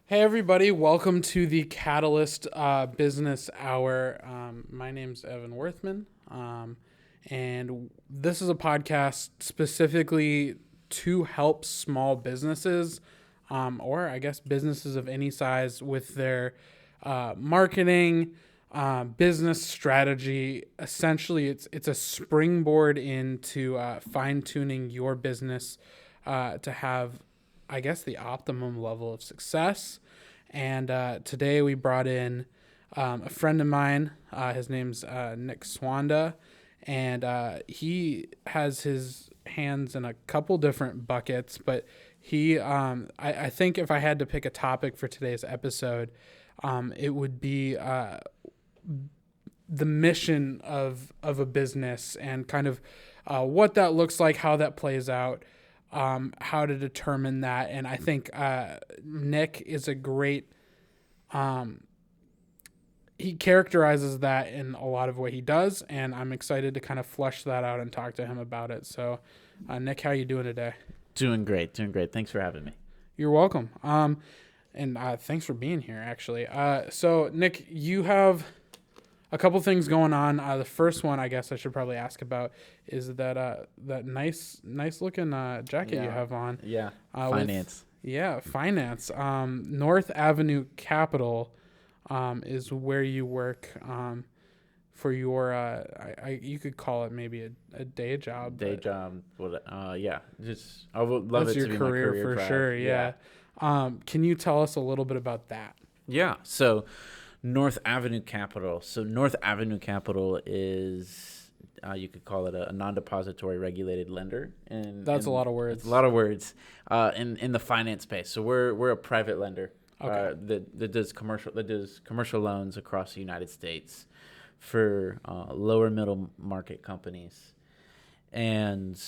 Hey everybody, welcome to the Catalyst Business Hour. My name's Evan Worthman, and this is a podcast specifically to help small businesses, or I guess businesses of any size, with their marketing, business strategy. Essentially, it's a springboard into fine tuning your business to have, I guess, the optimum level of success. And today we brought in a friend of mine. His name's Nick Swanda, and he has his hands in a couple different buckets. But I think if I had to pick a topic for today's episode, it would be the mission of a business and kind of what that looks like, how that plays out. How to determine that. And I think Nick is a great, he characterizes that in a lot of what he does, and I'm excited to kind of flesh that out and talk to him about it. So, Nick, how are you doing today? Doing great. Thanks for having me. You're welcome. And thanks for being here, actually. So, Nick, you have a couple things going on. The first one, I guess I should probably ask about, is that nice looking jacket you have on. Yeah. Finance. Finance. North Avenue Capital is where you work for your you could call it maybe a day job. Yeah. Just I would love that's it your to be career my career for drive. sure. Yeah. Can you tell us a little bit about that? Yeah. So North Avenue Capital. So North Avenue Capital is, you could call it a non-depository regulated lender. And that's a lot of words. It's a lot of words in the finance space. So we're a private lender that does commercial loans across the United States for lower middle market companies. And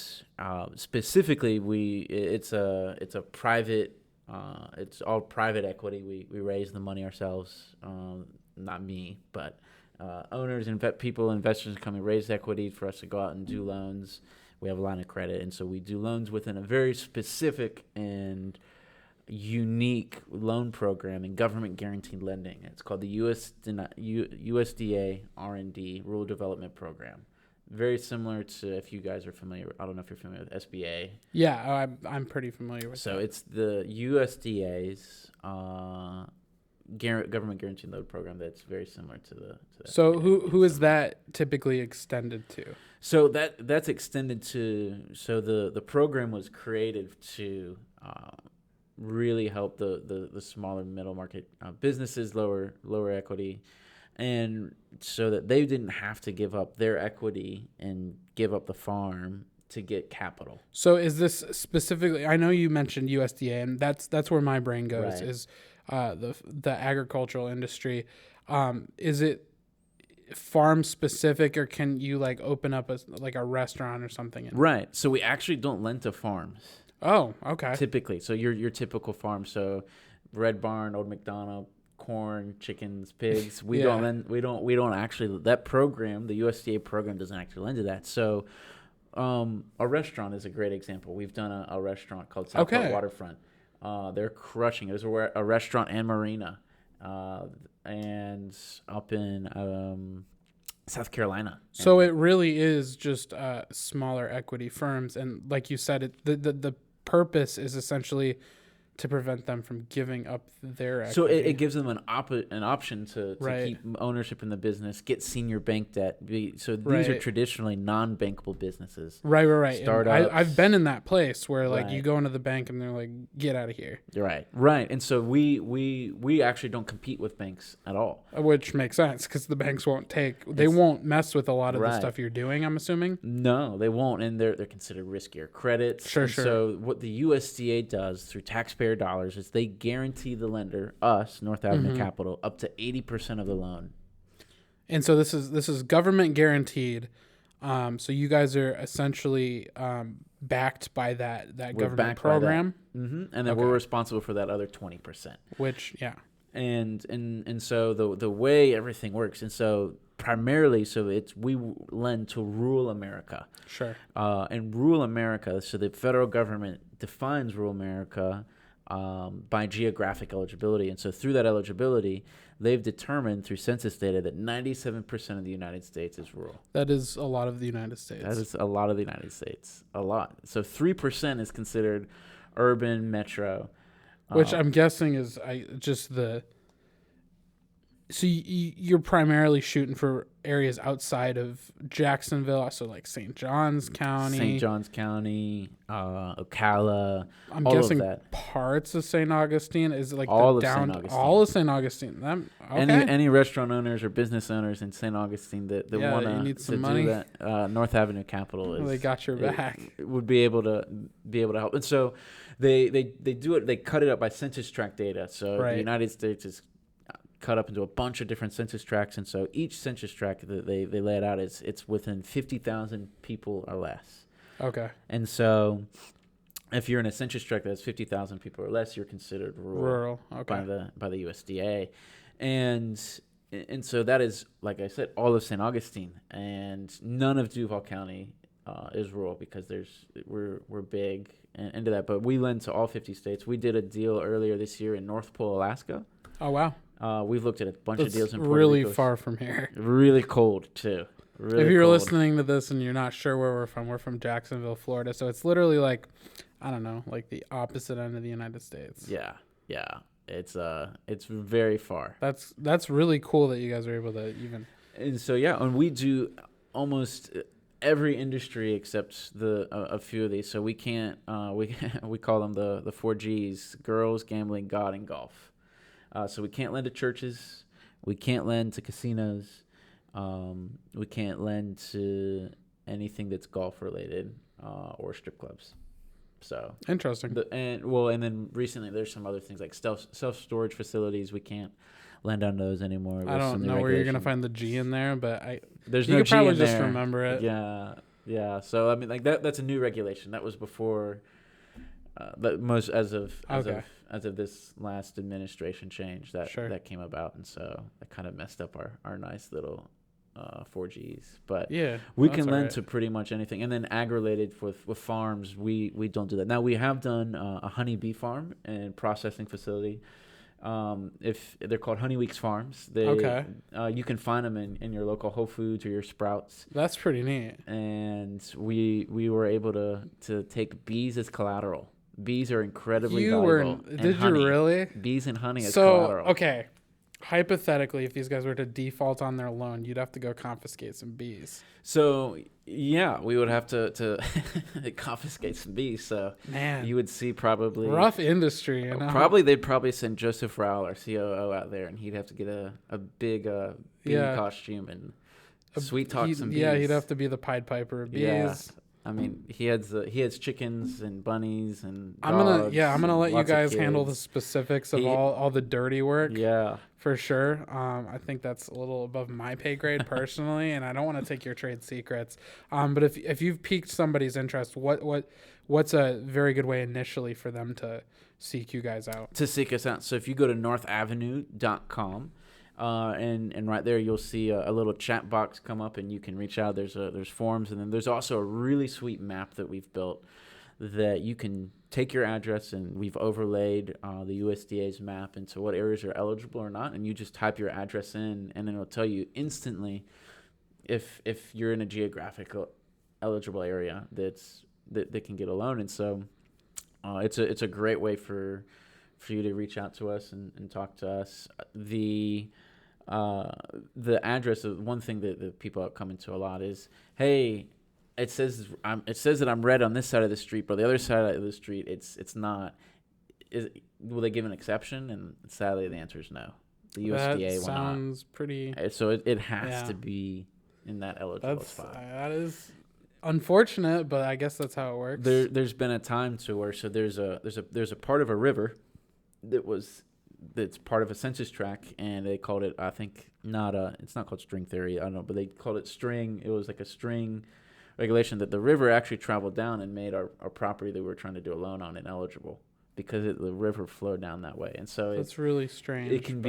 specifically, it's a private. It's all private equity. We raise the money ourselves. Not me, but owners and investors come and raise equity for us to go out and do loans. We have a line of credit, and so we do loans within a very specific and unique loan program in government guaranteed lending. It's called the USDA R&D Rural Development Program. Very similar to, if you guys are familiar, I don't know if you're familiar with SBA. Yeah, I'm pretty familiar with so that. It's the USDA's government guaranteed loan program that's very similar to the. So who is that typically extended to? So that's extended to. So the program was created to really help the smaller middle market businesses, lower equity. And so that they didn't have to give up their equity and give up the farm to get capital. So is this specifically? I know you mentioned USDA, and that's where my brain goes. Right. Is the agricultural industry? Is it farm specific, or can you like open up a restaurant or something? Right. So we actually don't lend to farms. Oh, okay. Typically, so your typical farm. So Red Barn, Old McDonald. Corn, chickens, pigs. We don't actually, that program, the USDA program, doesn't actually lend to that. So a restaurant is a great example. We've done a restaurant called Southport Waterfront. They're crushing it. There's a restaurant and marina and up in South Carolina. So it really is just smaller equity firms, and like you said, the purpose is essentially to prevent them from giving up their equity. So it gives them an option to keep ownership in the business, get senior bank debt. These are traditionally non-bankable businesses. Right. Startups. I've been in that place where you go into the bank and they're like, get out of here. Right. And so we actually don't compete with banks at all. Which makes sense because the banks won't won't mess with a lot of the stuff you're doing, I'm assuming. No, they won't. And they're considered riskier credits. Sure. So what the USDA does through taxpayer dollars is they guarantee the lender, us, North Avenue Capital, up to 80% of the loan. And so this is government guaranteed. So you guys are essentially backed by that government program. And then we're responsible for that other 20%. Which, yeah. And so the way everything works, and so primarily, we lend to rural America. Sure. And rural America, so the federal government defines rural America by geographic eligibility. And so through that eligibility, they've determined through census data that 97% of the United States is rural. That is a lot of the United States. That is a lot of the United States. A lot. So 3% is considered urban, metro. Which I'm guessing is just the... So you're primarily shooting for areas outside of Jacksonville, so like St. Johns County. St. Johns County, Ocala, I'm all guessing of that. Parts of St. Augustine. Is it like All the of down, St. Augustine. all of St. Augustine. Okay. Any restaurant owners or business owners in St. Augustine that want to money. do that, North Avenue Capital is. They got your back. Would be able to help. And so they do it. They cut it up by census tract data. So the United States is cut up into a bunch of different census tracts, and so each census tract that they lay it out it's within 50,000 people or less. Okay. And so if you're in a census tract that's 50,000 people or less, you're considered rural. Okay. By the USDA. And so that is, like I said, all of St. Augustine, and none of Duval County is rural because we're big into that. But we lend to all 50 states. We did a deal earlier this year in North Pole, Alaska. Oh wow. We've looked at a bunch of deals in Puerto really Rico. far from here. Really cold too. Really if you're cold. listening to this and you're not sure where we're from Jacksonville, Florida. So it's literally like, I don't know, like the opposite end of the United States. Yeah. It's very far. That's really cool that you guys are able to even. And so and we do almost every industry except a few of these. So we can't we call them the 4 Gs: girls, gambling, God, and golf. So we can't lend to churches. We can't lend to casinos. We can't lend to anything that's golf related or strip clubs. So interesting. And then recently there's some other things like self storage facilities. We can't lend on those anymore. I don't know where you're gonna find the G in there, but there's you no could G probably in just there. remember it. Yeah. So I mean, like that's a new regulation. That was before. As of this last administration change that came about, and so that kind of messed up our nice little 4 Gs. But we can lend to pretty much anything. And then ag-related with farms, we don't do that. Now we have done a honeybee farm and processing facility. If they're called Honey Weeks farms, you can find them in your local Whole Foods or your Sprouts. That's pretty neat. And we were able to take bees as collateral. Bees are incredibly valuable. Did you really? Bees and honey as collateral. Okay. Hypothetically, if these guys were to default on their loan, you'd have to go confiscate some bees. So, we would have to confiscate some bees. So, man, you would see probably... rough industry, you know? They'd send Joseph Rowell, our COO, out there, and he'd have to get a big bee costume and sweet talk some bees. Yeah, he'd have to be the Pied Piper of bees. Yeah. I mean, he has chickens and bunnies and dogs. I'm gonna let you guys handle the specifics of all the dirty work. Yeah, for sure. I think that's a little above my pay grade personally, and I don't want to take your trade secrets. But if you've piqued somebody's interest, what's a very good way initially for them to seek you guys out? To seek us out. So if you go to northavenue.com. And right there you'll see a little chat box come up, and you can reach out. There's forms, and then there's also a really sweet map that we've built that you can take your address, and we've overlaid the USDA's map into what areas are eligible or not, and you just type your address in, and then it'll tell you instantly if you're in a geographical eligible area that can get a loan. And so it's a great way for you to reach out to us and talk to us. The address of one thing that people come into a lot is, hey, it says that I'm red on this side of the street, but the other side of the street it's not. Will they give an exception? And sadly, the answer is no. The USDA will not. That sounds pretty. So it has to be in that eligible spot. That is unfortunate, but I guess that's how it works. There's been a time to where there's a part of a river that's part of a census tract, and they called it, I think, it's not called string theory, I don't know, but they called it string. It was like a string regulation that the river actually traveled down and made our property that we were trying to do a loan on ineligible because the river flowed down that way. And so it's really strange. It can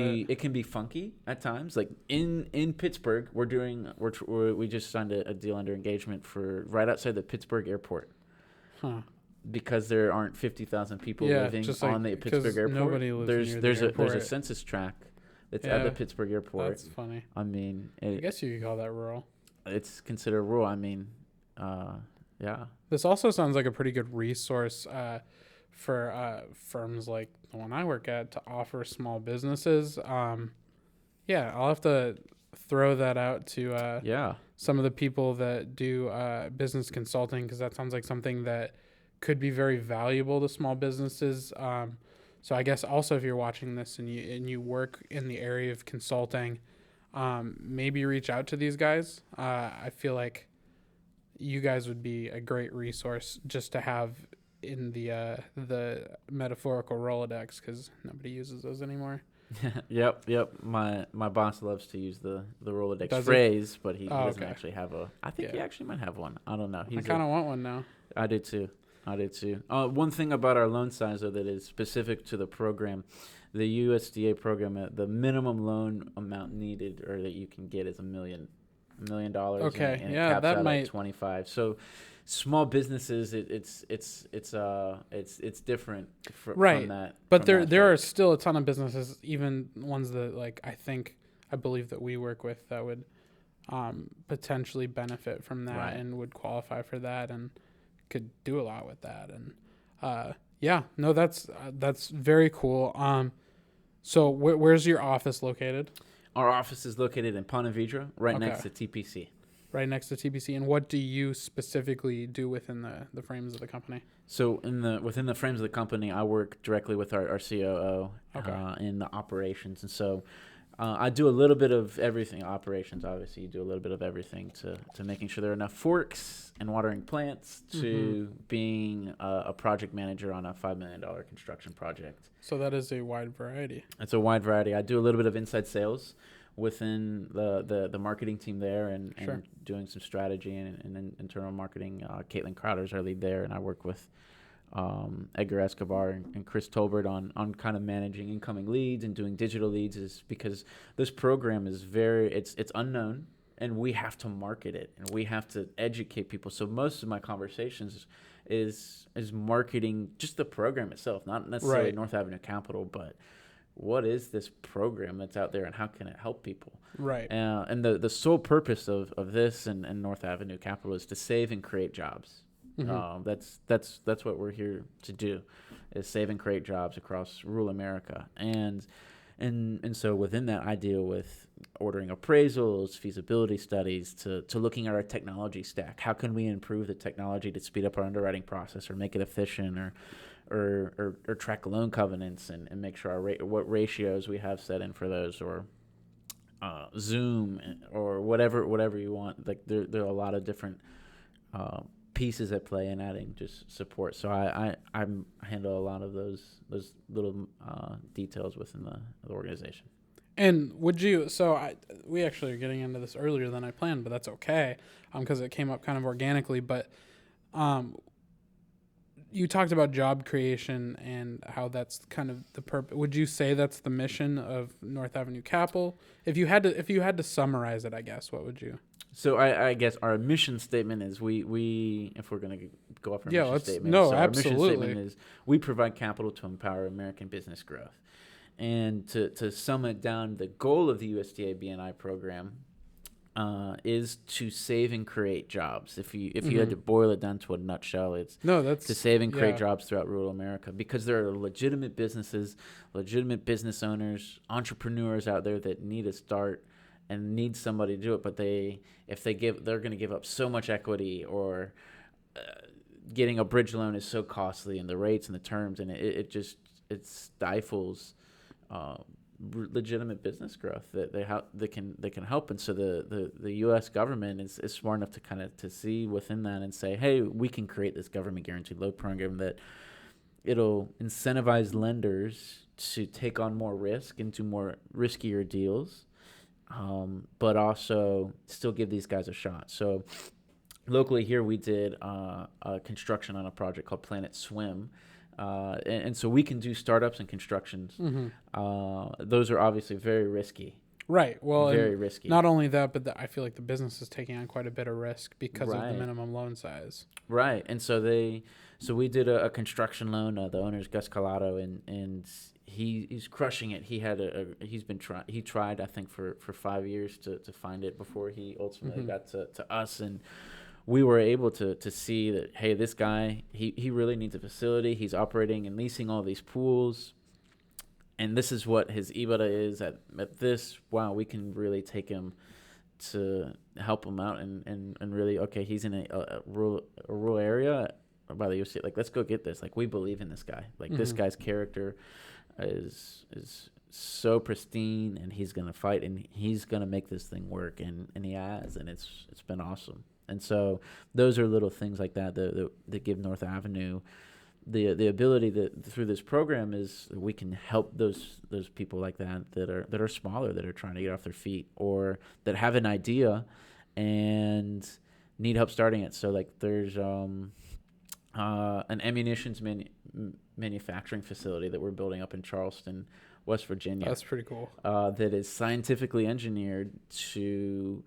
be funky at times. Like in Pittsburgh, we just signed a deal under engagement for right outside the Pittsburgh airport. Huh. because there aren't 50,000 people living just on the Pittsburgh airport. Nobody lives there's near the airport. a census tract that's at the Pittsburgh airport. That's funny. I mean, I guess you could call that rural. It's considered rural. I mean, yeah. This also sounds like a pretty good resource for firms like the one I work at to offer small businesses. Yeah, I'll have to throw that out to some of the people that do business consulting, because that sounds like something that could be very valuable to small businesses. So I guess also, if you're watching this and you work in the area of consulting, maybe reach out to these guys. I feel like you guys would be a great resource just to have in the metaphorical Rolodex, because nobody uses those anymore. Yep. My boss loves to use the Rolodex phrase, but he doesn't actually have a. I think he actually might have one. I don't know. I kind of want one now. I did too. One thing about our loan size, though, that is specific to the program, the USDA program, the minimum loan amount needed or that you can get is $1 million. Okay, and yeah, it caps that out might at 25. So small businesses, it's different from that. But there are still a ton of businesses, even ones that I believe that we work with, that would potentially benefit from that and would qualify for that and could do a lot with that. And that's very cool. So where's your office located? Our office is located in Ponte Vedra, right next to TPC. Right next to TPC. And what do you specifically do within the frames of the company? So within the frames of the company, I work directly with our COO in the operations. And so I do a little bit of everything. Operations, obviously, you do a little bit of everything to making sure there are enough forks and watering plants to being a project manager on a $5 million construction project. So that is a wide variety. It's a wide variety. I do a little bit of inside sales within the marketing team there and doing some strategy and internal marketing. Caitlin Crowder's our lead there, and I work with Edgar Escobar and Chris Tolbert on kind of managing incoming leads and doing digital leads, is because this program is it's unknown, and we have to market it and we have to educate people. So most of my conversations is marketing just the program itself, not necessarily North Avenue Capital, but what is this program that's out there and how can it help people? Right. And the sole purpose of this and North Avenue Capital is to save and create jobs. That's what we're here to do, is save and create jobs across rural America. And so within that, I deal with ordering appraisals, feasibility studies, to looking at our technology stack. How can we improve the technology to speed up our underwriting process or make it efficient, or track loan covenants and make sure what ratios we have set in for those, or Zoom or whatever you want. Like there are a lot of different pieces at play in adding just support. So I handle a lot of those little details within the organization. And we actually are getting into this earlier than I planned, but that's okay, because it came up kind of organically. But you talked about job creation and how that's kind of the purpose. Would you say that's the mission of North Avenue Capital? If you had to summarize it, I guess, what would you? So I guess our mission statement is we if we're going to go off our mission statement. No, so absolutely. Our mission statement is we provide capital to empower American business growth. And to sum it down, the goal of the USDA BNI program is to save and create jobs. If you had to boil it down to a nutshell, it's to save and create jobs throughout rural America, because there are legitimate businesses, legitimate business owners, entrepreneurs out there that need a start and need somebody to do it, but they're going to give up so much equity, or getting a bridge loan is so costly, and the rates and the terms, and it stifles legitimate business growth that they can help. And so the U.S. government is smart enough to kind of to see within that and say, hey, we can create this government guaranteed loan program that it'll incentivize lenders to take on more risk and do more riskier deals, but also still give these guys a shot. So locally here, we did a construction on a project called Planet Swim. And so we can do startups and constructions. Those are obviously very risky. Right. Well, very risky. Not only that, but I feel like the business is taking on quite a bit of risk because of the minimum loan size. Right. And so So we did a construction loan. The owner's Gus Collado, and he's crushing it. He tried, I think, for 5 years to find it before he ultimately got to us, and we were able to see that, hey, this guy, he really needs a facility. He's operating and leasing all these pools, and this is what his EBITDA is at this. Wow, we can really take him to help him out and really, okay, he's in a rural area by the UC. Like, let's go get this. Like, we believe in this guy. Like, this guy's character is so pristine, and he's gonna fight, and he's gonna make this thing work, and he has, and it's been awesome. And so those are little things like that give North Avenue the ability that through this program is we can help those people like that are smaller, that are trying to get off their feet, or that have an idea and need help starting it. So like there's an ammunitions manufacturing facility that we're building up in Charleston, West Virginia. That's pretty cool. That is scientifically engineered to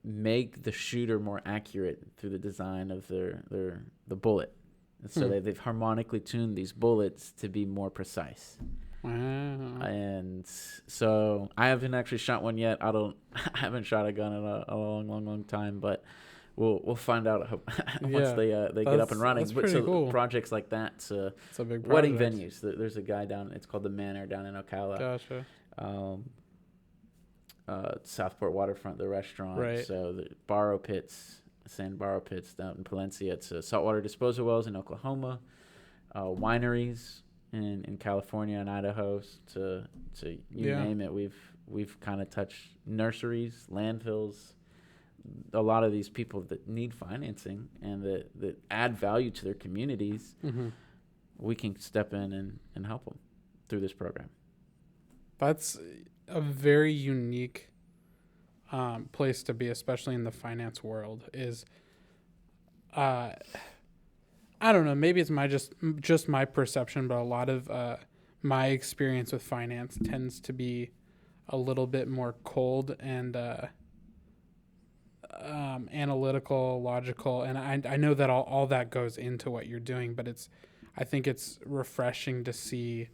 make the shooter more accurate through the design of the bullet. And so they've harmonically tuned these bullets to be more precise. Wow. And so I haven't actually shot one yet. I haven't shot a gun in a long time, but we'll find out once they get up and running. That's pretty cool. Projects like that, it's a big wedding project. venues. There's a guy down. It's called the Manor down in Ocala. Gotcha. Southport Waterfront, the restaurant. Right. So the borrow pits, sand borrow pits down in Palencia. It's saltwater disposal wells in Oklahoma, wineries in California and Idaho. To name it, we've kind of touched nurseries, landfills. A lot of these people that need financing and that add value to their communities, we can step in and help them through this program. That's a very unique place to be, especially in the finance world. Is I don't know, maybe it's just my perception, but a lot of my experience with finance tends to be a little bit more cold and analytical, logical, and I know that all that goes into what you're doing, but I think it's refreshing to see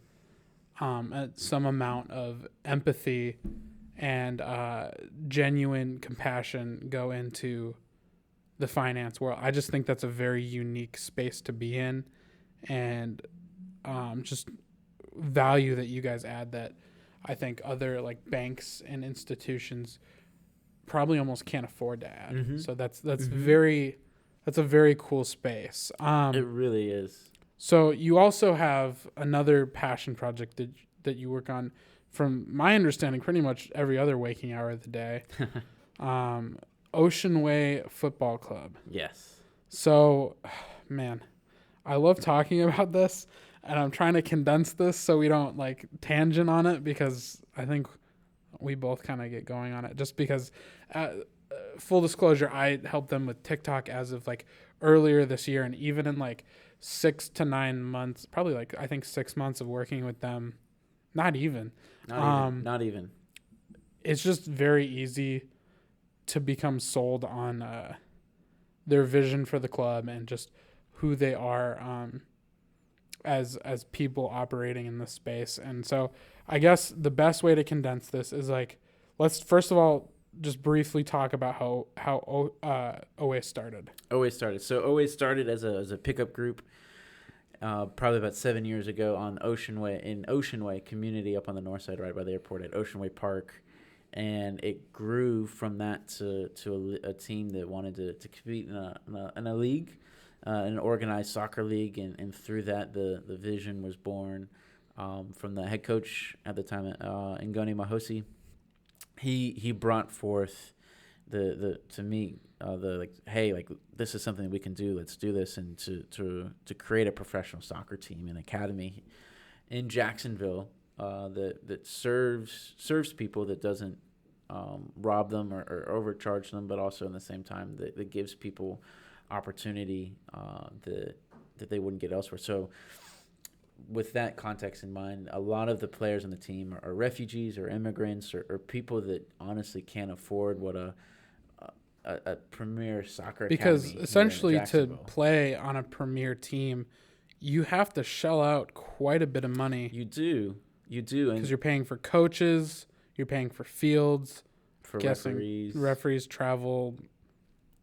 some amount of empathy and genuine compassion go into the finance world. I just think that's a very unique space to be in, and just value that you guys add that I think other like banks and institutions probably almost can't afford to add. So that's a very cool space. It really is. So you also have another passion project that you work on, from my understanding, pretty much every other waking hour of the day. Ocean Way Football Club. Yes. So, man, I love talking about this, and I'm trying to condense this so we don't like tangent on it, because I think we both kind of get going on it. Just because, full disclosure, I helped them with TikTok as of like earlier this year, and even in like 6 to 9 months, probably like I think 6 months of working with them, not even. It's just very easy to become sold on their vision for the club and just who they are as people operating in this space. And so I guess the best way to condense this is like, let's first of all just briefly talk about how OA started. So OA started as a pickup group, probably about 7 years ago on Ocean Way community up on the north side, right by the airport at Ocean Way Park, and it grew from that to a team that wanted to compete in a league, an organized soccer league, and through that the vision was born from the head coach at the time, Ngoni Mahosi. He brought forth to me hey, like this is something we can do. Let's do this, and to create a professional soccer team, an academy in Jacksonville that serves people, that doesn't rob them or overcharge them, but also in the same time that gives people opportunity that they wouldn't get elsewhere. So with that context in mind, a lot of the players on the team are refugees or immigrants or people that honestly can't afford what a premier soccer because academy essentially here in to Jacksonville. play on a premier team, you have to shell out quite a bit of money. You do, because you're paying for coaches, you're paying for fields, for referees, travel,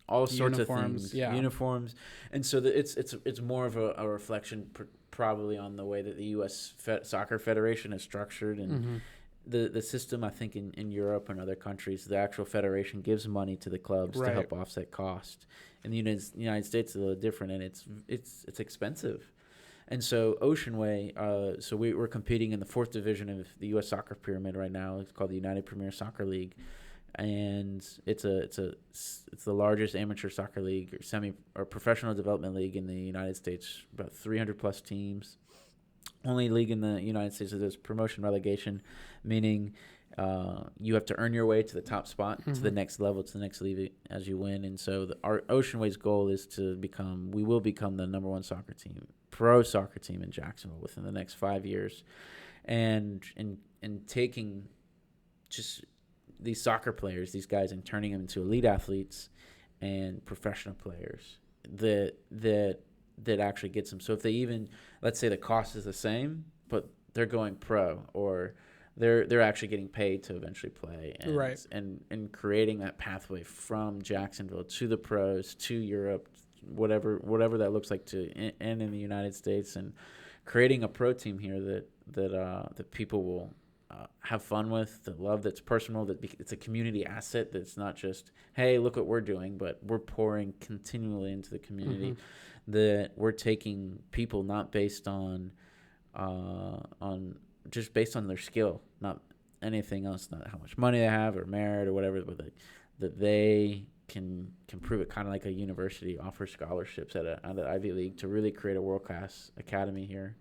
all sorts uniforms, of things, uniforms, and so it's more of a reflection probably on the way that the U.S. Soccer Federation is structured, and the system. I think in Europe and other countries, the actual federation gives money to the clubs to help offset cost. In the United States, it's a little different, and it's expensive. And so Ocean Way, so we're competing in the 4th division of the U.S. Soccer Pyramid right now. It's called the United Premier Soccer League, and it's the largest amateur soccer league or professional development league in the United States. About 300 plus teams. Only league in the United States that does promotion relegation, meaning you have to earn your way to the top spot, to the next level, to the next league as you win. And so our Ocean Way's goal is we will become the number 1 soccer team, pro soccer team in Jacksonville within the next 5 years, and taking just these soccer players, these guys, and turning them into elite athletes and professional players that actually gets them. So if they even, let's say the cost is the same, but they're going pro, or they're actually getting paid to eventually play, and creating that pathway from Jacksonville to the pros, to Europe, whatever that looks like, and in the United States, and creating a pro team here that people will have fun with, that love, that's personal, that it's a community asset, that's not just, hey, look what we're doing, but we're pouring continually into the community, that we're taking people not based on just based on their skill, not anything else, not how much money they have or merit or whatever, but that they can prove it, kind of like a university offers scholarships at an Ivy League to really create a world-class academy here,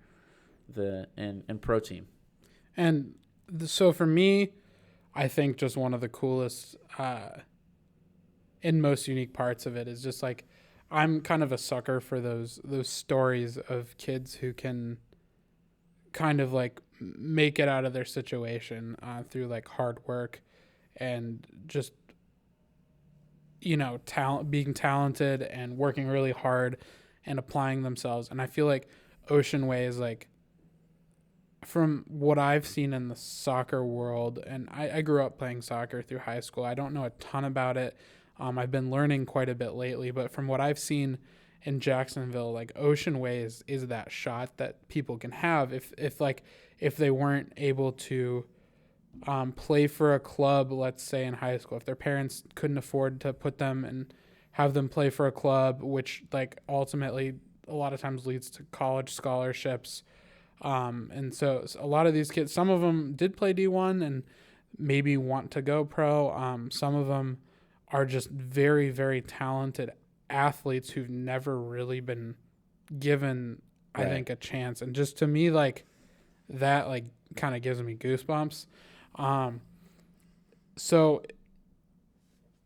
and pro team. And so for me, I think just one of the coolest and most unique parts of it is just like, I'm kind of a sucker for those stories of kids who can kind of like make it out of their situation through like hard work and just, being talented and working really hard and applying themselves. And I feel like Ocean Way is like, from what I've seen in the soccer world, and I grew up playing soccer through high school. I don't know a ton about it. I've been learning quite a bit lately, but from what I've seen in Jacksonville, like Ocean Way is that shot that people can have if they weren't able to play for a club, let's say in high school, if their parents couldn't afford to put them and have them play for a club, which like ultimately a lot of times leads to college scholarships. And so a lot of these kids, some of them did play D1 and maybe want to go pro. Some of them are just very, very talented athletes who've never really been given, I think, a chance. And just to me, like that, like kind of gives me goosebumps. So,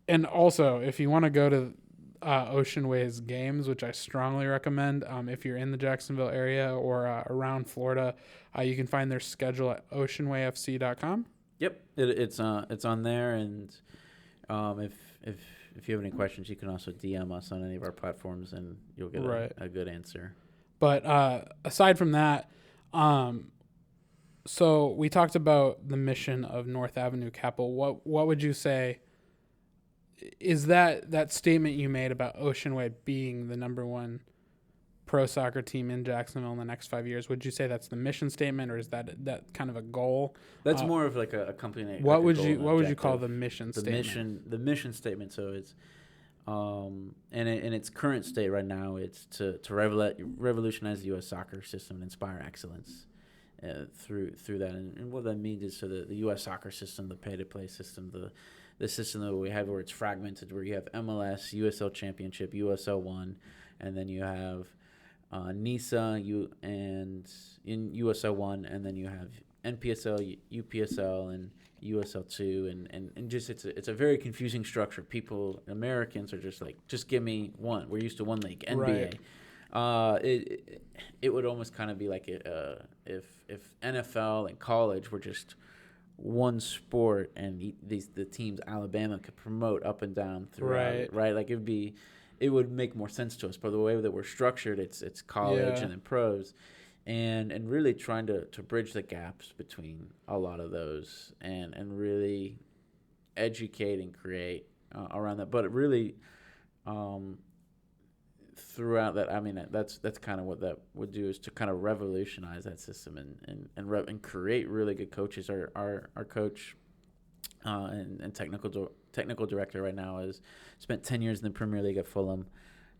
and also if you want to go to Ocean Way's games, which I strongly recommend, if you're in the Jacksonville area or around Florida, you can find their schedule at oceanwayfc.com. Yep, it's on there, and if you have any questions, you can also DM us on any of our platforms, and you'll get a good answer. But aside from that, so we talked about the mission of North Avenue Capital. What would you say is that statement you made about Ocean Way being the number 1 pro soccer team in Jacksonville in the next 5 years? Would you say that's the mission statement, or is that kind of a goal? That's more of like a company. What would you call the mission statement? The mission statement. So it's in its current state right now, it's to revolutionize the U.S. soccer system and inspire excellence through that. And what that means is, so the U.S. soccer system, the pay-to-play system, the system that we have where it's fragmented, where you have MLS, USL Championship, USL 1, and then you have NISA and in USL 1, and then you have NPSL, UPSL, and USL 2, and just it's a very confusing structure. Americans are just like, just give me one. We're used to one league, NBA. Right. It would almost kind of be like if NFL and college were just one sport, and the teams Alabama could promote up and down throughout it, right? Like it would make more sense to us. But the way that we're structured, it's college and then pros, and really trying to bridge the gaps between a lot of those, and really educate and create around that. But it really, throughout that, I mean, that's kind of what that would do, is to kind of revolutionize that system and create really good coaches. Our coach and technical director right now has spent 10 years in the Premier League at Fulham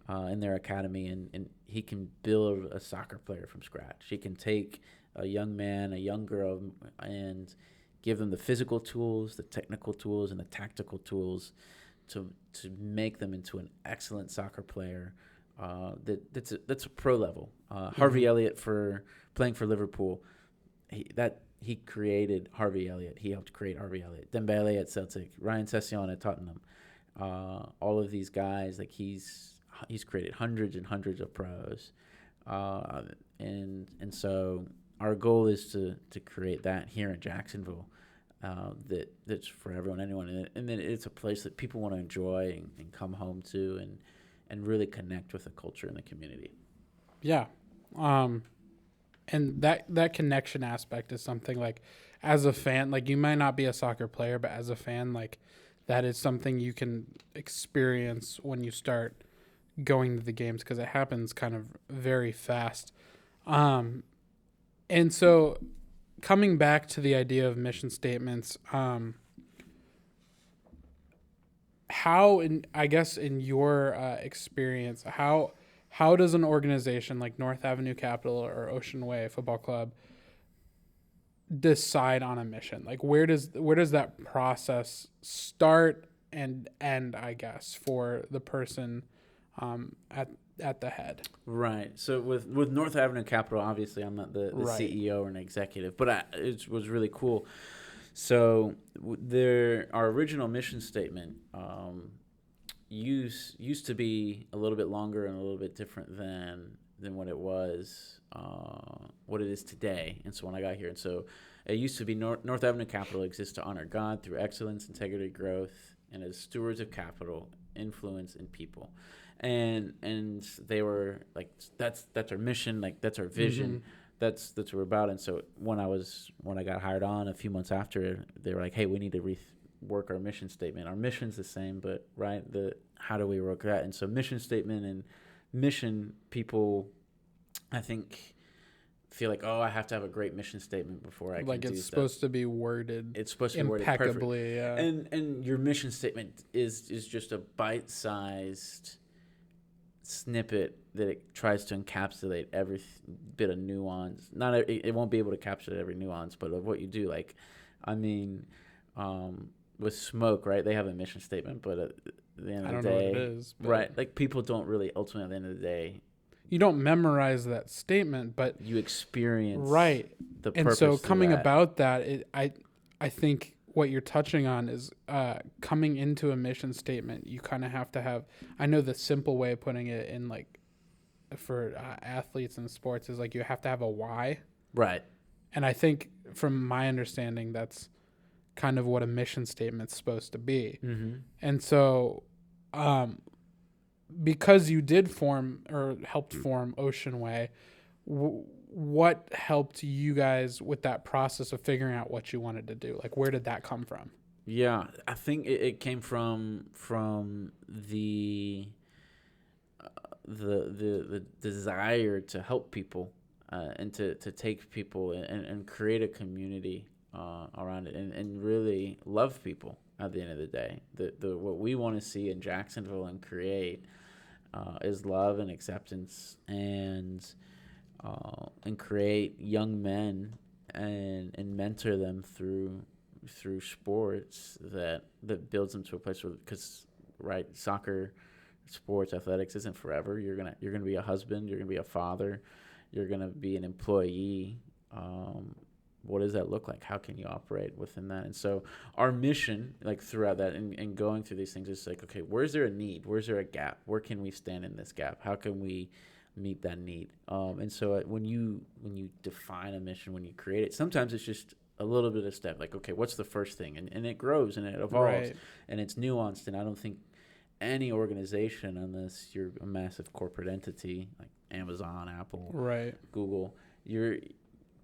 in their academy, and he can build a soccer player from scratch. He can take a young man, a young girl, and give them the physical tools, the technical tools, and the tactical tools to make them into an excellent soccer player. That's a pro level. Harvey Elliott, for playing for Liverpool, he created Harvey Elliott. He helped create Harvey Elliott. Dembele at Celtic, Ryan Sessegnon at Tottenham. All of these guys, like he's created hundreds and hundreds of pros, and so our goal is to create that here in Jacksonville. That's for everyone, anyone, and then it's a place that people want to enjoy and come home to, and really connect with the culture and the community. Yeah. And that connection aspect is something, like, as a fan, like, you might not be a soccer player, but as a fan, like, that is something you can experience when you start going to the games, because it happens kind of very fast. And so coming back to the idea of mission statements, how, in your experience, how does an organization like North Avenue Capital or Ocean Way Football Club decide on a mission? Like, where does that process start and end, I guess, for the person at the head? Right. So with North Avenue Capital, obviously I'm not the CEO or an executive, but it was really cool. So our original mission statement used to be a little bit longer and a little bit different than what it was, what it is today. And so when I got here, and so it used to be North Avenue Capital exists to honor God through excellence, integrity, growth, and as stewards of capital, influence, and people. And they were like, that's our mission, like that's our vision. Mm-hmm. That's what we're about. And so when I got hired on a few months after, they were like, hey, we need to rework our mission statement. Our mission's the same, but how do we work that? And so mission statement and mission, people, I think, feel like, oh, I have to have a great mission statement before I can do stuff. Like, it's supposed to be worded. It's supposed to be worded impeccably, yeah. And your mission statement is just a bite-sized snippet that it tries to encapsulate every bit of nuance. It won't be able to capture every nuance, but of what you do. Like, I mean, with Smoke, right? They have a mission statement, but at the end of the day, I don't know what it is. Right? Like, people don't really ultimately, at the end of the day, you don't memorize that statement, but you experience the purpose. And so coming about that, I think what you're touching on is coming into a mission statement. You kind of have to have. I know the simple way of putting it in, like, for athletes and sports is like you have to have a why. Right. And I think from my understanding, that's kind of what a mission statement's supposed to be. Mm-hmm. And so, because you did form or helped form Ocean Way, what helped you guys with that process of figuring out what you wanted to do? Like, where did that come from? Yeah, I think it came from the desire to help people and to take people and create a community around it and really love people at the end of the day. What we want to see in Jacksonville and create is love and acceptance and create young men and mentor them through sports that builds them to a place where, because soccer, sports, athletics isn't forever. You're gonna be a husband, you're gonna be a father, you're gonna be an employee. What does that look like? How can you operate within that? And so our mission, like, throughout that and going through these things, is like, okay, where's there a need? Where's there a gap? Where can we stand in this gap? How can we meet that need? And so when you define a mission, when you create it, sometimes it's just a little bit of step. Like, okay, what's the first thing? And it grows and it evolves Right. and it's nuanced. And I don't think any organization, unless you're a massive corporate entity like Amazon, Apple, Right. Google, you're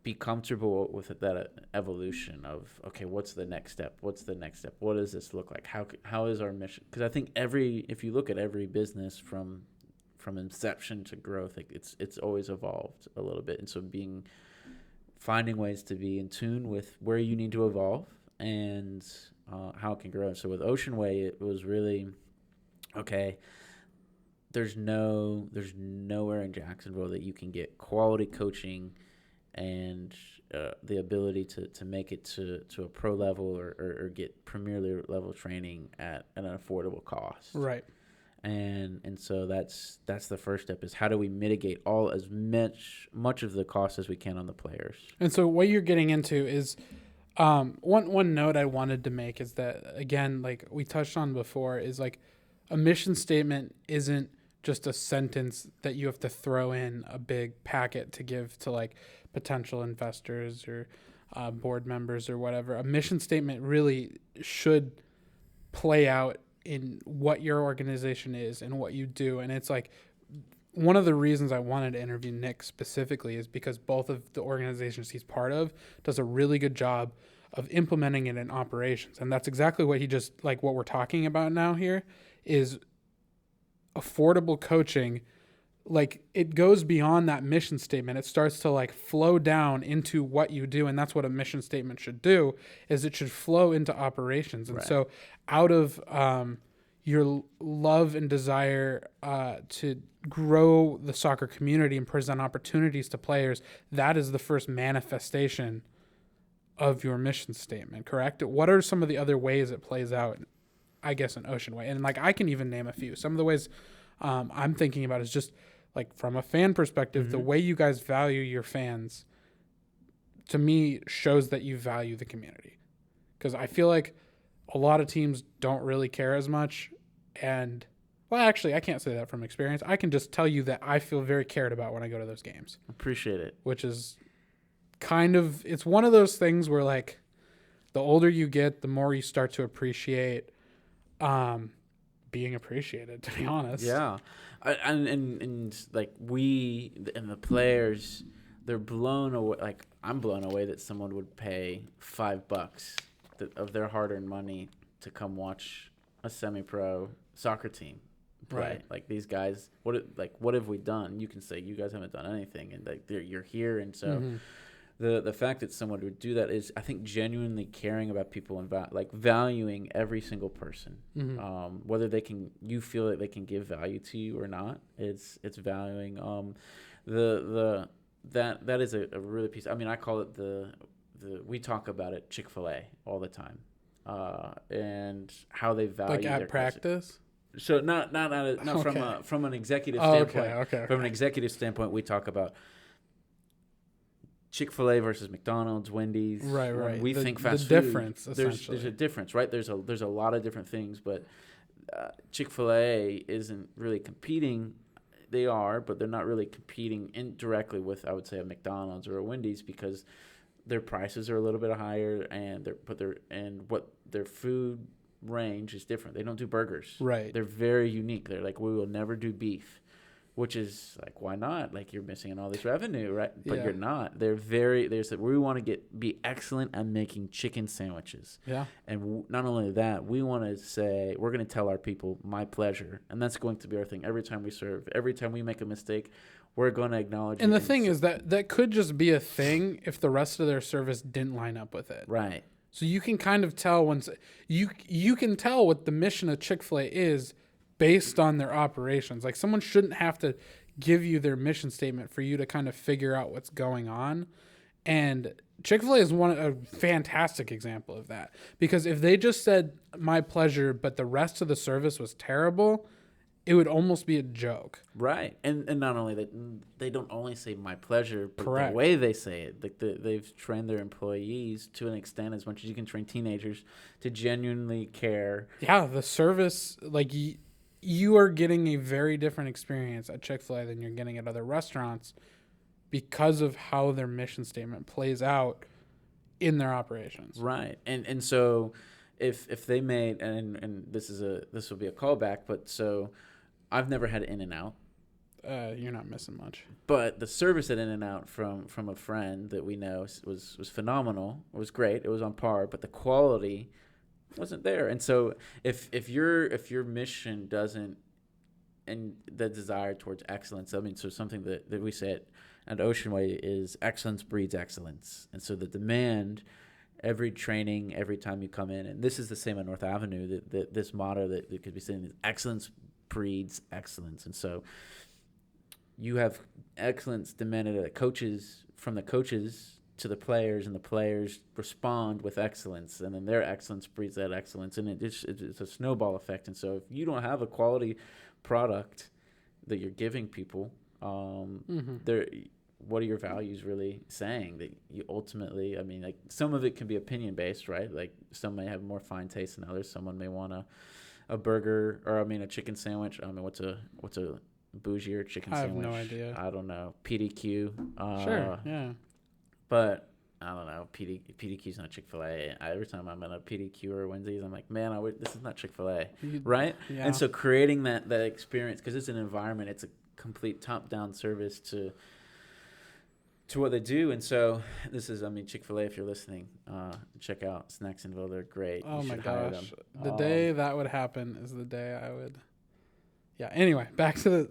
be comfortable with that evolution of, okay, what's the next step? What's the next step? What does this look like? How is our mission? Because I think if you look at every business from inception to growth, like it's always evolved a little bit. And so finding ways to be in tune with where you need to evolve and how it can grow. So with Ocean Way, it was really, okay, there's nowhere in Jacksonville that you can get quality coaching and the ability to make it to a pro level or get premier level training at an affordable cost. Right. And so that's the first step, is how do we mitigate as much of the cost as we can on the players. And so what you're getting into is one note I wanted to make is that, again, like we touched on before, is like a mission statement isn't just a sentence that you have to throw in a big packet to give to like potential investors or board members or whatever. A mission statement really should play out in what your organization is and what you do. And it's like one of the reasons I wanted to interview Nick specifically is because both of the organizations he's part of does a really good job of implementing it in operations. And that's exactly what what we're talking about now here is affordable coaching. Like it goes beyond that mission statement. It starts to like flow down into what you do. And that's what a mission statement should do, is it should flow into operations. And Right. so out of your love and desire to grow the soccer community and present opportunities to players, that is the first manifestation of your mission statement, correct? What are some of the other ways it plays out, I guess, in Ocean Way? And like I can even name a few. Some of the ways I'm thinking about is just like from a fan perspective, Mm-hmm. the way you guys value your fans, to me, shows that you value the community. Because I feel like a lot of teams don't really care as much. And, well, actually, I can't say that from experience. I can just tell you that I feel very cared about when I go to those games. Appreciate it. Which is it's one of those things where, like, the older you get, the more you start to appreciate being appreciated, to be honest. Yeah. And like we and the players, they're blown away. Like I'm blown away that someone would pay $5 of their hard-earned money to come watch a semi-pro soccer team play. Right. Like these guys, what have we done? You can say you guys haven't done anything, and like you're here, and so. Mm-hmm. The fact that someone would do that is, I think, genuinely caring about people and valuing every single person, Mm-hmm. whether you feel that they can give value to you or not. It's valuing that is a really piece. I mean, I call it we talk about it Chick-fil-A all the time, and how they value Like their at practice. So not Okay. from an executive Oh, standpoint. okay. From an executive standpoint, we talk about Chick-fil-A versus McDonald's, Wendy's. Right. We think fast the food. difference, There's essentially. a difference, right? There's a lot of different things, but Chick-fil-A isn't really competing. They are, but they're not really competing indirectly with, I would say, a McDonald's or a Wendy's, because their prices are a little bit higher, and their food range is different. They don't do burgers. Right. They're very unique. They're like, we will never do beef. Which is like, why not? Like, you're missing on all this revenue, right? But Yeah. you're not. They said, we want to be excellent at making chicken sandwiches. Yeah. And not only that, we want to say, we're going to tell our people, my pleasure. And that's going to be our thing. Every time we serve, every time we make a mistake, we're going to acknowledge And it. the thing is that could just be a thing if the rest of their service didn't line up with it. Right. So you can kind of tell you can tell what the mission of Chick-fil-A is based on their operations. Like someone shouldn't have to give you their mission statement for you to kind of figure out what's going on. And Chick-fil-A is a fantastic example of that, because if they just said my pleasure, but the rest of the service was terrible, it would almost be a joke. Right. And not only that, they don't only say my pleasure, but Correct. the way they say it. Like they've trained their employees to an extent, as much as you can train teenagers, to genuinely care. Yeah, the service, like you are getting a very different experience at Chick-fil-A than you're getting at other restaurants because of how their mission statement plays out in their operations. Right. And so if they made, and this will be a callback, but so I've never had In-N-Out. You're not missing much. But the service at In-N-Out from a friend that we know was phenomenal. It was great. It was on par, but the quality wasn't there. And so if your mission doesn't, and the desire towards excellence, I mean, so something that we say at Ocean Way is excellence breeds excellence. And so the demand, every training, every time you come in, and this is the same at North Avenue, that this motto that could be saying is excellence breeds excellence. And so you have excellence demanded at coaches, from the coaches to the players, and the players respond with excellence, and then their excellence breeds that excellence, and it's a snowball effect. And so if you don't have a quality product that you're giving people, what are your values really saying that you ultimately, I mean, like, some of it can be opinion based, right? Like, some may have more fine taste than others. Someone may want a burger, or I mean a chicken sandwich. I mean, what's a bougier chicken sandwich? I have no idea. I don't know. PDQ. Sure, yeah. But I don't know. PDQ's not Chick-fil-A. Every time I'm at a PDQ or Wednesdays, I'm like, man, this is not Chick-fil-A, right? Yeah. And so creating that experience, because it's an environment, it's a complete top-down service to what they do. And so this is, I mean, Chick-fil-A, if you're listening, check out Snacksonville. They're great. Oh you my should hire gosh. them. The day that would happen is the day I would. Yeah. Anyway, back to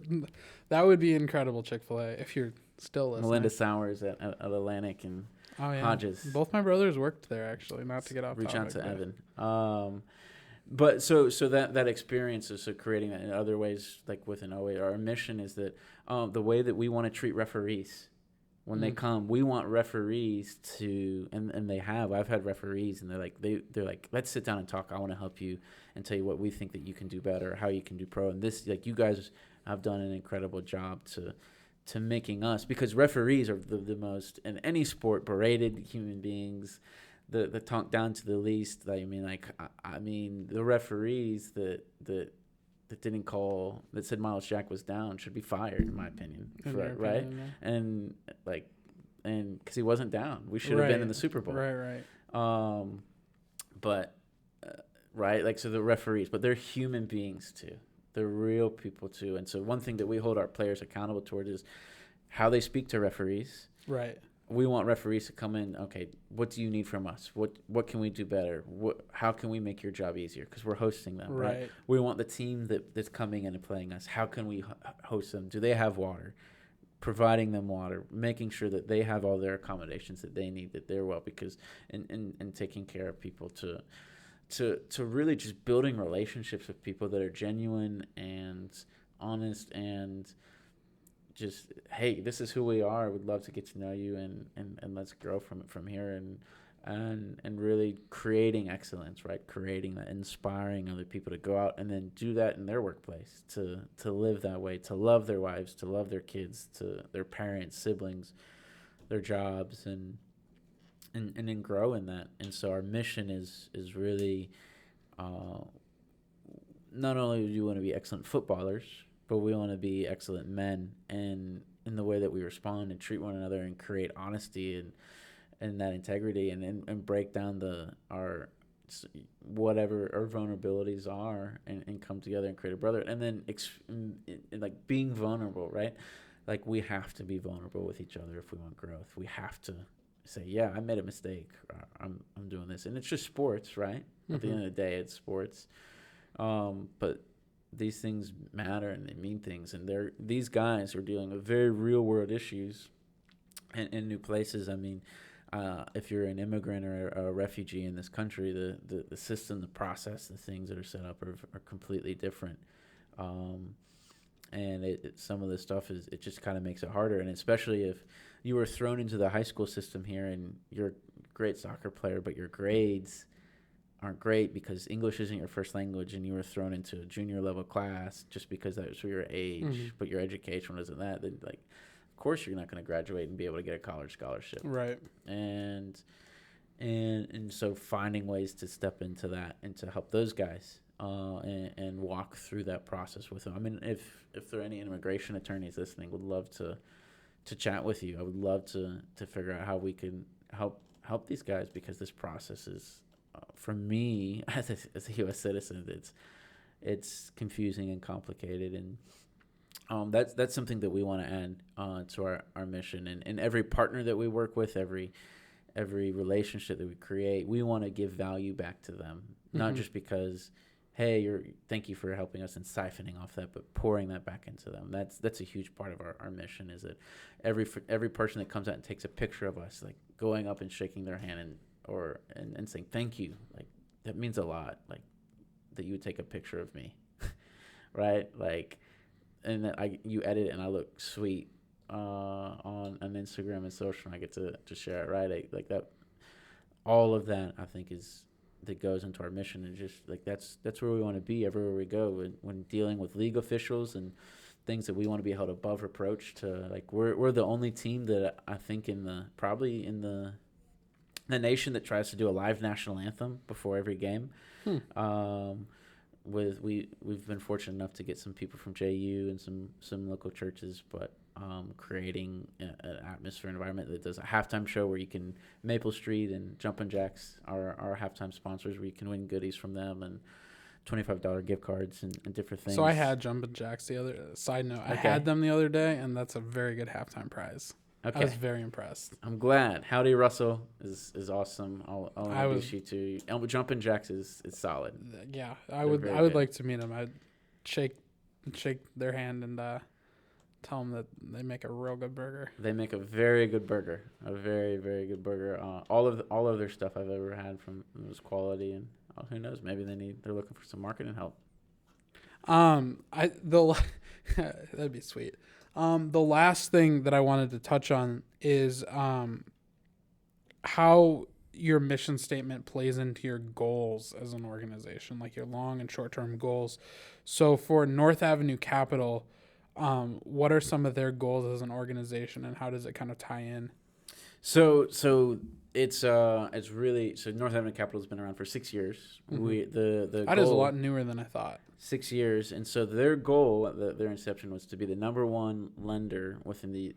that would be incredible, Chick-fil-A, if you're still listening. Melinda Sowers at Atlantic and Hodges. Both my brothers worked there, actually, not to get off Reach topic, out to Evan. But so that experience is so creating that in other ways, like with an OA. Our mission is that the way that we want to treat referees when they come, we want referees to, and they have. I've had referees, and they're like, let's sit down and talk. I want to help you and tell you what we think that you can do better, how you can do pro. And this, like, you guys have done an incredible job to making us, because referees are the most, in any sport, berated human beings, the talk down to the least. I mean, the referees that didn't call, that said Miles Jack was down, should be fired, in my opinion, right? Yeah. And because he wasn't down, we should have been in the Super Bowl, right. But right, like, so the referees, but they're human beings too. They're real people too. And so one thing that we hold our players accountable toward is how they speak to referees. Right. We want referees to come in, okay, what do you need from us? What can we do better? How can we make your job easier? Because we're hosting them, right? We want the team that's coming in and playing us. How can we host them? Do they have water? Providing them water, making sure that they have all their accommodations that they need, that they're well, because and taking care of people to really just building relationships with people that are genuine and honest, and just, hey, this is who we are. I would love to get to know you, and let's grow from here, and really creating excellence, right? Creating that, inspiring other people to go out and then do that in their workplace, to live that way, to love their wives, to love their kids, to their parents, siblings, their jobs, and then grow in that. And so our mission is really, not only do we want to be excellent footballers, but we want to be excellent men, and in the way that we respond and treat one another, and create honesty and that integrity, and break down our whatever our vulnerabilities are, and come together and create a brother. And then like being vulnerable, right? Like, we have to be vulnerable with each other if we want growth. We have to say, yeah, I made a mistake. I'm doing this, and it's just sports, right? At the end of the day, it's sports. But these things matter, and they mean things, and these guys are dealing with very real world issues in new places. I mean, if you're an immigrant or a refugee in this country, the system, the process, the things that are set up are completely different. And some of the stuff it just kind of makes it harder. And especially if you were thrown into the high school system here, and you're a great soccer player, but your grades aren't great because English isn't your first language, and you were thrown into a junior level class just because that was your age, but your education wasn't that, then, like, of course you're not going to graduate and be able to get a college scholarship. Right. And so finding ways to step into that and to help those guys and walk through that process with them. I mean, if there are any immigration attorneys listening, would love to chat with you. I would love to figure out how we can help help these guys, because this process is, for me as a U.S. citizen, it's confusing and complicated, and that's something that we want to add to our mission, and every partner that we work with, every relationship that we create, we want to give value back to them, not just because, hey, thank you for helping us and siphoning off that, but pouring that back into them. That's a huge part of our mission, is that every person that comes out and takes a picture of us, like going up and shaking their hand and saying thank you, like that means a lot, like that you would take a picture of me, right? Like, and that you edit it and I look sweet on Instagram and social, and I get to share it, right? Like that, all of that I think that goes into our mission, and just like that's where we want to be everywhere we go when dealing with league officials and things that we want to be held above reproach to. Like we're the only team that I think probably in the nation that tries to do a live national anthem before every game. We've been fortunate enough to get some people from JU and some local churches, but creating an atmosphere environment that does a halftime show where you can, Maple Street and Jumpin' Jacks are our halftime sponsors, where you can win goodies from them and $25 gift cards and different things. So I had Jumpin' Jacks side note. I had them the other day, and that's a very good halftime prize. Okay. I was very impressed. I'm glad. Howdy Russell is awesome. I'll introduce you to Jumpin' Jacks is solid. Yeah, I would like to meet them. I'd shake their hand and tell them that they make a real good burger. They make a very good burger, a very, very good burger. All of their stuff I've ever had from them was quality, and who knows, maybe they're looking for some marketing help. That'd be sweet. The last thing that I wanted to touch on is how your mission statement plays into your goals as an organization, like your long and short-term goals. So for North Avenue Capital, what are some of their goals as an organization, and how does it kind of tie in? So it's really, so North Avenue Capital has been around for 6 years. Mm-hmm. That is a lot newer than I thought. 6 years, and so their goal, their inception, was to be the number one lender within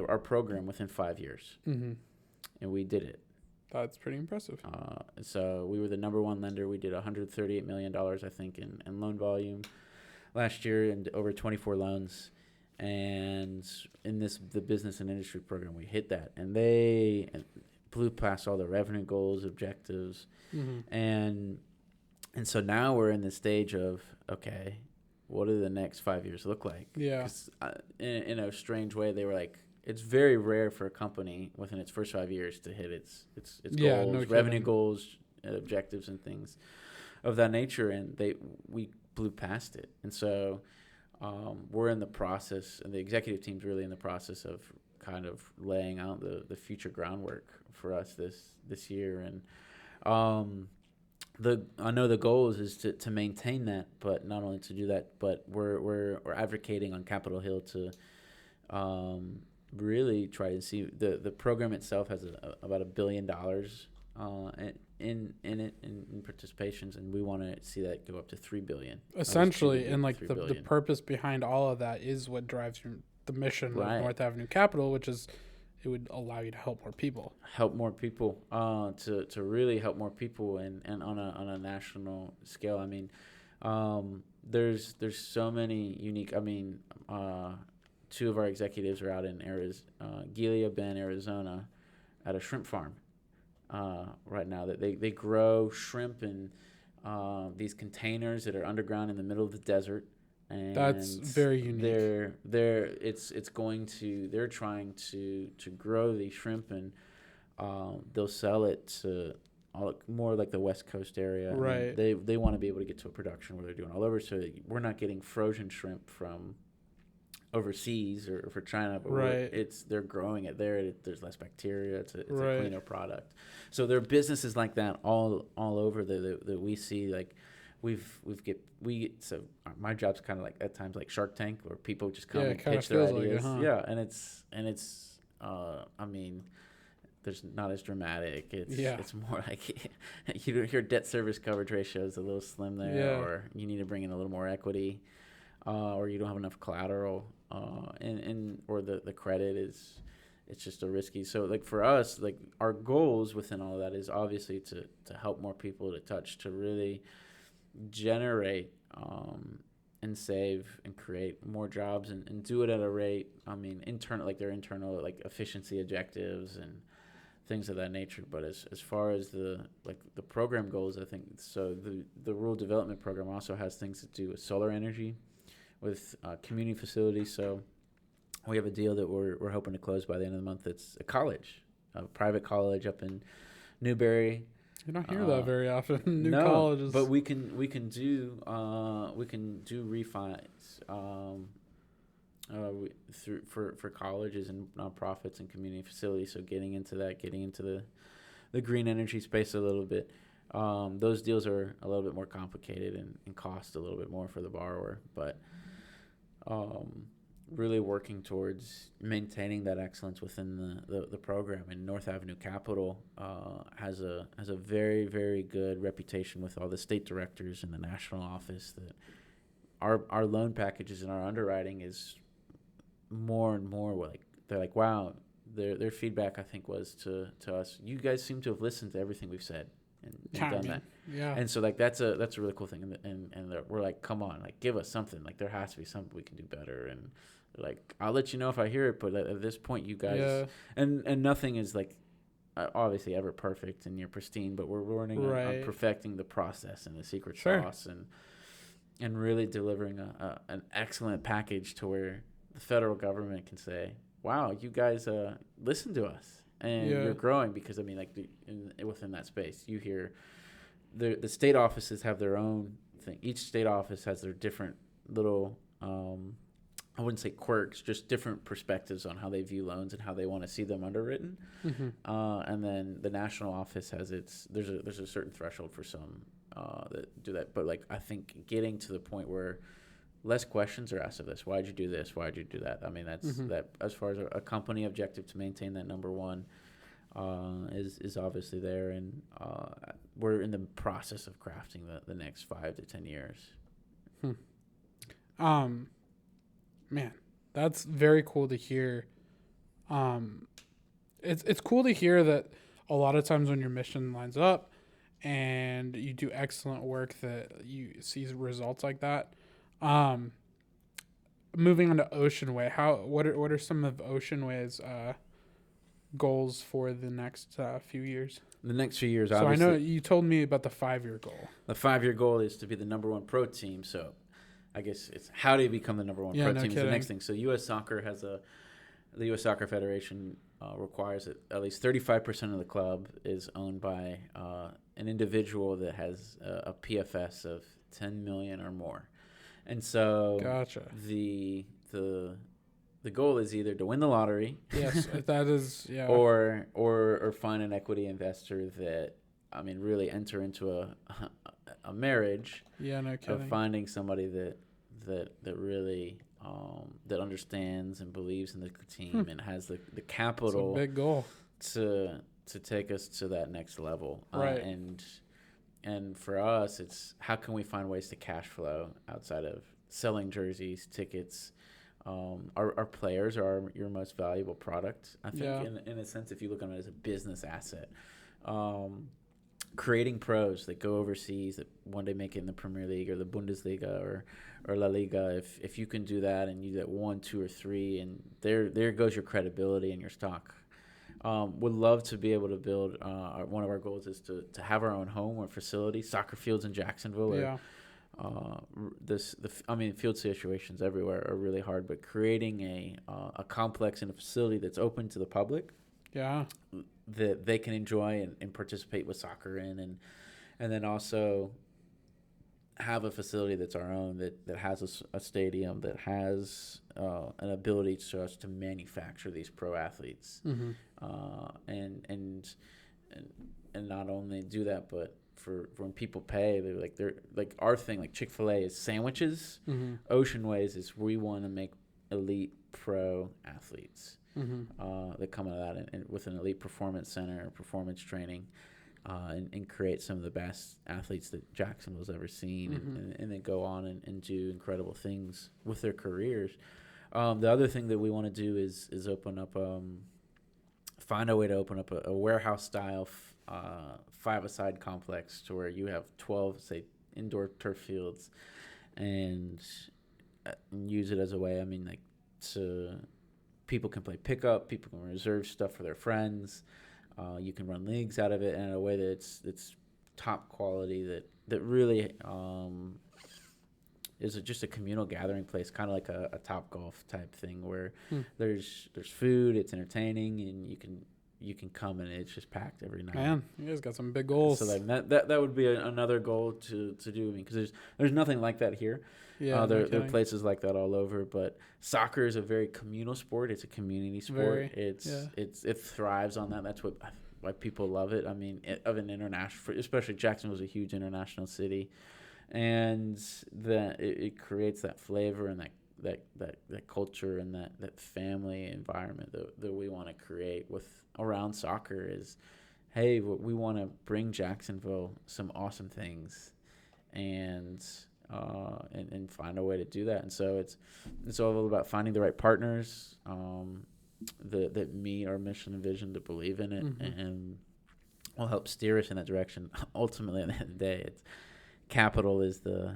our program within 5 years, and we did it. That's pretty impressive. So we were the number one lender. We did $138 million, I think, in loan volume last year, and over 24 loans. And in the business and industry program, we hit that, and they blew past all the revenue goals, objectives, and so now we're in the stage of, okay, what do the next 5 years look like? Yeah. In a strange way, they were like, it's very rare for a company within its first 5 years to hit its goals, revenue goals, objectives, and things of that nature, and we blew past it. And so we're in the process, and the executive team's really in the process of kind of laying out the future groundwork for us this year. And I know the goal is to maintain that, but not only to do that, but we're advocating on Capitol Hill to really try to see the program itself has about $1 billion in it in participations, and we want to see that go up to $3 billion. Essentially, and like the purpose behind all of that is what drives the mission of North Avenue Capital, which is it would allow you to help more people. To really help more people, and on a national scale. I mean, there's so many unique. I mean, two of our executives are out in Gilead Bend, Arizona, at a shrimp farm right now. That they grow shrimp in these containers that are underground in the middle of the desert. And that's very unique. They're trying to grow these shrimp, and they'll sell it to more like the West Coast area. Right. And they want to be able to get to a production where they're doing all over, so we're not getting frozen shrimp from overseas or for China, but they're growing it there. There's less bacteria. It's a cleaner product. So there are businesses like that all over that we see. Like so my job's kind of like at times like Shark Tank, where people just come and pitch their ideas. Like it, huh? Yeah, and it's I mean, there's not as dramatic. It's more like your debt service coverage ratio is a little slim there, or you need to bring in a little more equity, or you don't have enough collateral, and or the credit it's just a risky. So like for us, like our goals within all of that is obviously to help more people to touch, to really generate and save and create more jobs, and do it at a rate. I mean, internal, like their internal like efficiency objectives and things of that nature. But as far as the program goals, I think so. The rural development program also has things to do with solar energy, with community facilities. So we have a deal that we're hoping to close by the end of the month. It's a private college up in Newberry. You don't hear that very often. New No, colleges. but we can do refis for colleges and nonprofits and community facilities. So getting into the green energy space a little bit. Those deals are a little bit more complicated and cost a little bit more for the borrower, but really working towards maintaining that excellence within the program. And North Avenue Capital has a very, very good reputation with all the state directors in the national office, that our loan packages and our underwriting is more and more like, they're like, wow, their feedback I think was to us, you guys seem to have listened to everything we've said and done that. Yeah. And so like that's a really cool thing, and we're like, come on, like give us something, like there has to be something we can do better. And like, I'll let you know if I hear it, but at this point you guys, and nothing is like obviously ever perfect and you're pristine, but we're learning on perfecting the process and the secret sauce, and really delivering an excellent package to where the federal government can say, wow, you guys listen to us, and you're growing. Because I mean, like within that space, you hear the state offices have their own thing. Each state office has their different little I wouldn't say quirks, just different perspectives on how they view loans and how they want to see them underwritten. And then the national office has there's a certain threshold for some that do that. But like, I think getting to the point where less questions are asked of this. Why'd you do this? Why'd you do that? I mean, that's that as far as a company objective to maintain that number one is obviously there. And we're in the process of crafting the next 5 to 10 years. Man, that's very cool to hear. It's cool to hear that a lot of times when your mission lines up and you do excellent work, that you see results like that. Moving on to Ocean Way, what are some of Ocean Way's goals for the next few years? The next few years, so obviously. I know you told me about the 5-year goal. The 5-year goal is to be the number one pro team. So I guess it's how do you become the number one pro team is the next thing. So U.S. Soccer the U.S. Soccer Federation requires that at least 35% of the club is owned by an individual that has a PFS of 10 million or more. And so gotcha. The goal is either to win the lottery, yes, that is, or find an equity investor that, I mean, really enter into a marriage. Yeah, no kidding. Of finding somebody that really that understands and believes in the team and has the capital. It's a big goal to take us to that next level. Right. And for us, it's how can we find ways to cash flow outside of selling jerseys, tickets. Our players are your most valuable product, I think, in a sense, if you look at it as a business asset. Creating pros that go overseas that one day make it in the Premier League or the Bundesliga or La Liga. If you can do that and you get 1, 2, or 3, and there goes your credibility and your stock. Would love to be able to build. One of our goals is to have our own home or facility. Soccer fields in Jacksonville field situations everywhere are really hard, but creating a complex and a facility that's open to the public, that they can enjoy and participate with soccer in, and then also have a facility that's our own that has a stadium that has an ability to us to manufacture these pro athletes, and not only do that, but for when people pay, they're like our thing, like Chick-fil-A is sandwiches. Ocean Ways is we want to make elite pro athletes that come out of that, and with an elite performance center, performance training, and create some of the best athletes that Jacksonville's ever seen, and then go on and do incredible things with their careers. The other thing that we want to do is open up find a way to open up a warehouse style 5-a-side complex to where you have 12, say, indoor turf fields, and use it as a way. I mean, like, to people can play pickup, people can reserve stuff for their friends. You can run leagues out of it in a way that it's top quality. That really is just a communal gathering place, kind of like a Top Golf type thing, where there's food, it's entertaining, and you can come and it's just packed every night. Man, you guys got some big goals. So like that would be another goal to do. I mean, because there's nothing like that here. Yeah, there are places like that all over, but soccer is a very communal sport. It's a community sport. It thrives on that. That's why people love it. I mean, of an international, especially Jacksonville's a huge international city, and that it creates that flavor and that culture and that family environment that we want to create around soccer. Is, hey, we want to bring Jacksonville some awesome things, and find a way to do that. And so it's all about finding the right partners that meet our mission and vision, to believe in it, and will help steer us in that direction. Ultimately, at the end of the day, capital is the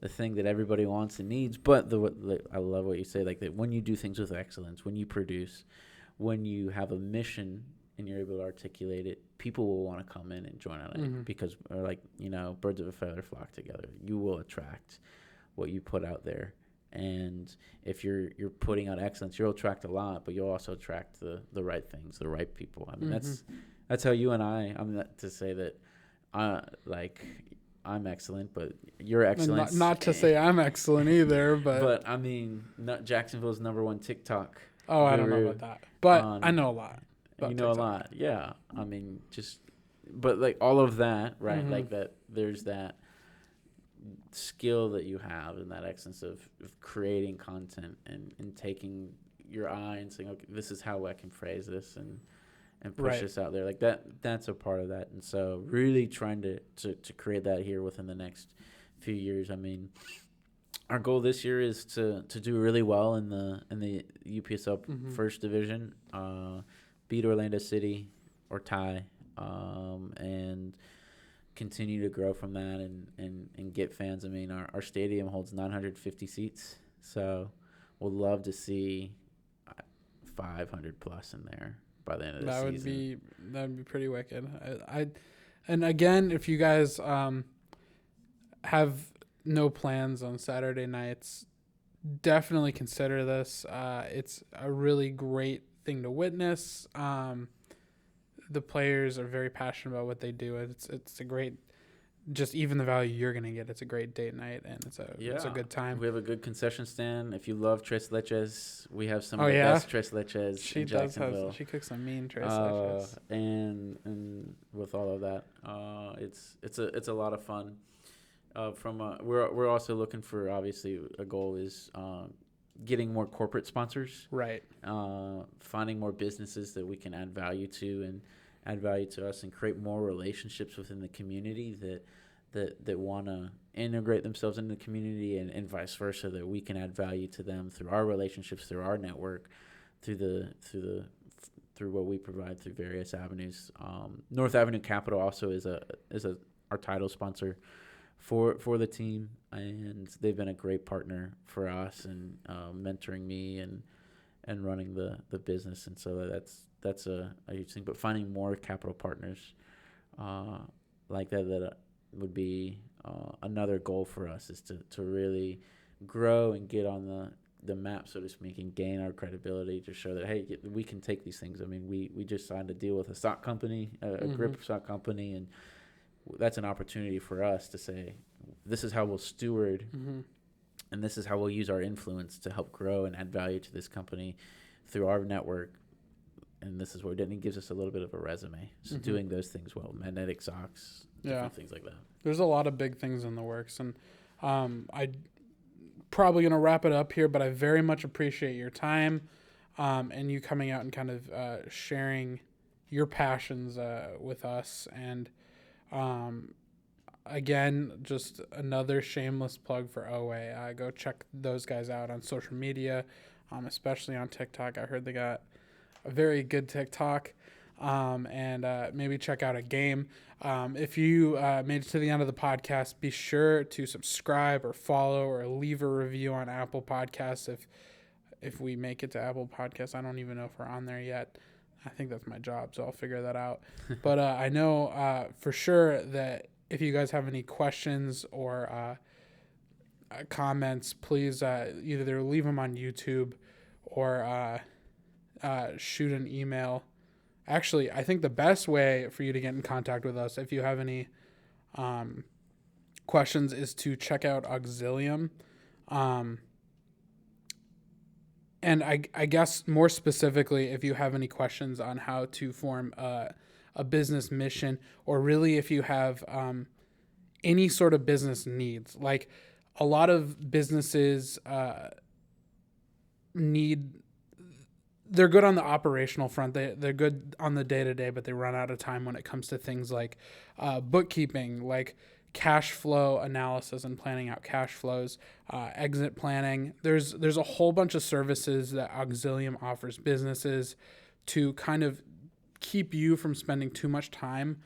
thing that everybody wants and needs. But I love what you say, like that when you do things with excellence, when you produce, when you have a mission and you're able to articulate it, people will want to come in and join on it, because, like, birds of a feather flock together. You will attract what you put out there. And if you're putting out excellence, you'll attract a lot, but you'll also attract the right things, the right people. I mean, that's how you and I'm not to say that I'm excellent, but you're excellent. Not to say I'm excellent either, but I mean, Jacksonville's #1 TikTok. Oh, I don't know about that, but I know a lot. You know TikTok. A lot, yeah. I mean, but like all of that, right? Like that, there's that skill that you have and that excellence of creating content and taking your eye and saying, okay, this is how I can phrase this and push this out there. Like that's a part of that. And so really trying to create that here within the next few years. I mean, our goal this year is to do really well in the UPSL first division, beat Orlando City or tie, and continue to grow from that and get fans. I mean, our stadium holds 950 seats, so we'll love to see 500 plus in there by the end of the season. That would be pretty wicked. And again, if you guys have no plans on Saturday nights, definitely consider this. It's a really great thing to witness. The players are very passionate about what they do. It's a great, just even the value you're going to get. It's a great date night, and it's a good time. We have a good concession stand. If you love tres leches, we have some of the best tres leches in Jacksonville. She cooks some mean tres leches. And with all of that, it's a lot of fun. We're also looking for, obviously, a goal is getting more corporate sponsors. Right. Finding more businesses that we can add value to and add value to us, and create more relationships within the community that want to integrate themselves into the community, and vice versa, that we can add value to them through our relationships, through our network, through what we provide through various avenues. North Avenue Capital also is our title sponsor for the team, and they've been a great partner for us and mentoring me and running the business. And so that's a huge thing. But finding more capital partners like that would be another goal for us, is to really grow and get on the map, so to speak, and gain our credibility to show that, hey, we can take these things. I mean, we just signed a deal with a stock company, a grip stock company, and that's an opportunity for us to say, this is how we'll steward, and this is how we'll use our influence to help grow and add value to this company through our network. And this is what it gives us a little bit of a resume. So doing those things well, magnetic socks, different things like that. There's a lot of big things in the works, and I probably going to wrap it up here, but I very much appreciate your time and you coming out and kind of sharing your passions with us. And again, just another shameless plug for OA. Go check those guys out on social media, especially on TikTok. I heard they got a very good TikTok. And maybe check out a game. If you made it to the end of the podcast, be sure to subscribe or follow or leave a review on Apple Podcasts. If we make it to Apple Podcasts, I don't even know if we're on there yet. I think that's my job, so I'll figure that out. But I know for sure that if you guys have any questions or comments, please either leave them on YouTube or shoot an email. Actually, I think the best way for you to get in contact with us, if you have any questions, is to check out Auxilium. And I guess more specifically, if you have any questions on how to form a business mission, or really if you have any sort of business needs, like a lot of businesses they're good on the operational front. They're good on the day-to-day, but they run out of time when it comes to things like bookkeeping, like cash flow analysis and planning out cash flows, exit planning. There's a whole bunch of services that Auxilium offers businesses to kind of keep you from spending too much time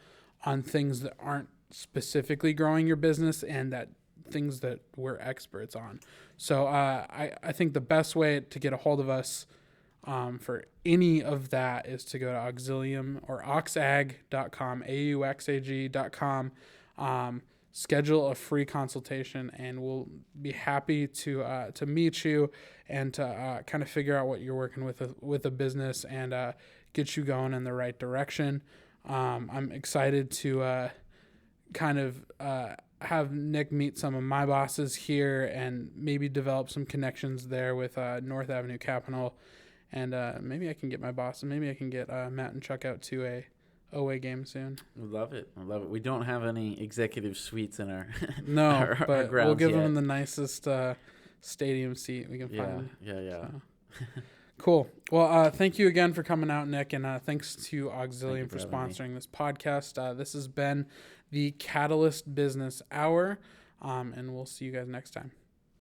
on things that aren't specifically growing your business and that things that we're experts on. So I think the best way to get a hold of us for any of that is to go to Auxilium or auxag.com, auxag.com, schedule a free consultation, and we'll be happy to meet you and to kind of figure out what you're working with a business and get you going in the right direction. I'm excited to kind of have Nick meet some of my bosses here and maybe develop some connections there with North Avenue Capital. And maybe I can get my boss, and maybe I can get Matt and Chuck out to a OA game soon. I love it. We don't have any executive suites in our but our we'll give yet. them the nicest stadium seat we can find. Yeah. So. Cool. Well, thank you again for coming out, Nick, and thanks to Auxilium for sponsoring this podcast. This has been the Catalyst Business Hour, and we'll see you guys next time.